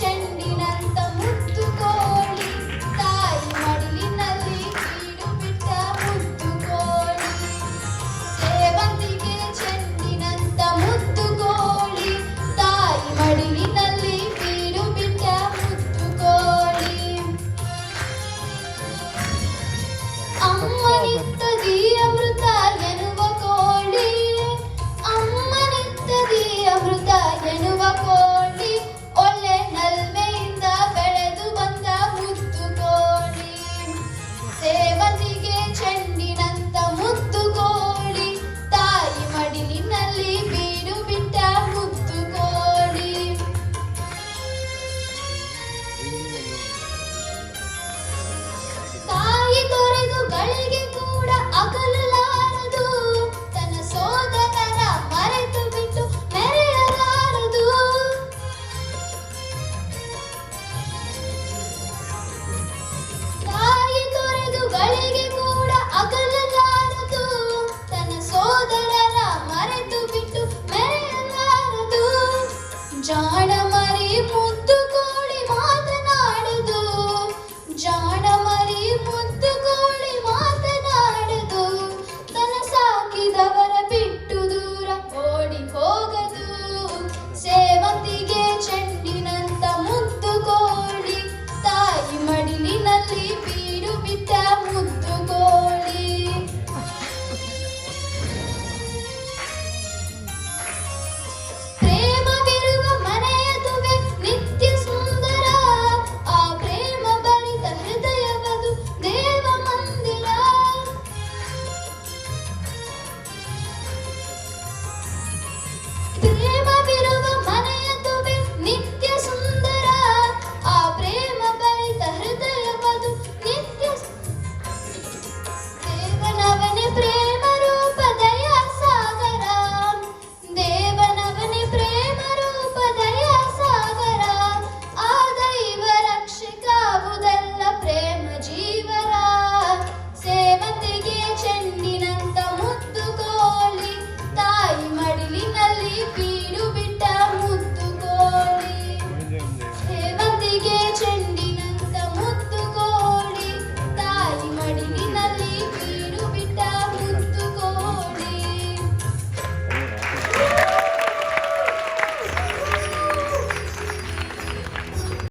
ಚೆಂಡಿನಂತ ಮುದ್ದು ಕೋಳಿ ತಾಯಿ ಮಡಿಲಿನಲ್ಲಿ ಬೀಡು ಬಿಟ್ಟ ಮುದ್ದು ಕೋಳಿ. ಸೇವಂತಿಗೆ ಚೆಂಡಿನಂತ ಮುದ್ದು ಕೋಳಿ ತಾಯಿ ಮಡಿಲಿನಲ್ಲಿ ಬೀಡು ಬಿಟ್ಟ ಮುದ್ದು ಕೋಳಿ. ಅಮ್ಮನಿತ್ತದಿ ಅಮೃತ ಎನ್ನುವ ಕೋಳಿ, ಅಮ್ಮನಿತ್ತದಿ ಅಮೃತ ಎನ್ನುವ ಕೋಳಿ, ಒಳ್ಳೆ ನಲ್ಮೆಯಿಂದ ಬೆಳೆದು ಬಂದ ಮುದ್ದು ಕೋಳಿ. ಸೇವಂತಿಗೆ ಚೆಂಡಿನಂತ ಮುದ್ದು ಕೋಳಿ ತಾಯಿ ಮಡಿಲಿನಲ್ಲಿ ಬೀಡು ಬಿಟ್ಟ ಮುದ್ದು ಕೋಳಿ. ತಾಯಿ ತೊರೆದು ಗಳಿಗೆ ಕೂಡ ಅಗಲಲಾರದು, ತನ್ನ ಸೋದರರ ಮರೆತು ಬಿಟ್ಟು ಮೆರೆಯಲಾರದು. ತಾಯಿ ತೊರೆದು ಗಳಿಗೆ ಕೂಡ ಅಗಲಲಾರದು, ತನ್ನ ಸೋದರರ ಮರೆತು ಬಿಟ್ಟು ಮೆರೆಯಲಾರದು. ಜಾಣ ಮರಿ ಮುದ್ದು ಕೋಳಿ ಮಾತನಾಡದು, ಜಾಣ ಮರಿ ಮುದ್ದು ಕೋಳಿ ಮಾತನಾಡದು. ತನ್ನ ಸಾಕಿದವರ ಬಿಟ್ಟು ದೂರ ಓಡಿ ಹೋಗದು. ಸೇವಂತಿಗೆ ಚೆಂಡಿನಂತ ಮುದ್ದು ಕೋಳಿ ತಾಯಿ ಮಡಿಲಿನಲ್ಲಿ ಬೀಡು ಬಿಟ್ಟ ಮುದ್ದು ಕೋಳಿ. ಪ್ರೇಮವಿರುವ ಮನೆಯದುವೆ ನಿತ್ಯ ಸುಂದರ, ಆ ಪ್ರೇಮ ಭರಿತ ಹೃದಯವದು ದೇವ ಮಂದಿರ. ಪ್ರೇಮ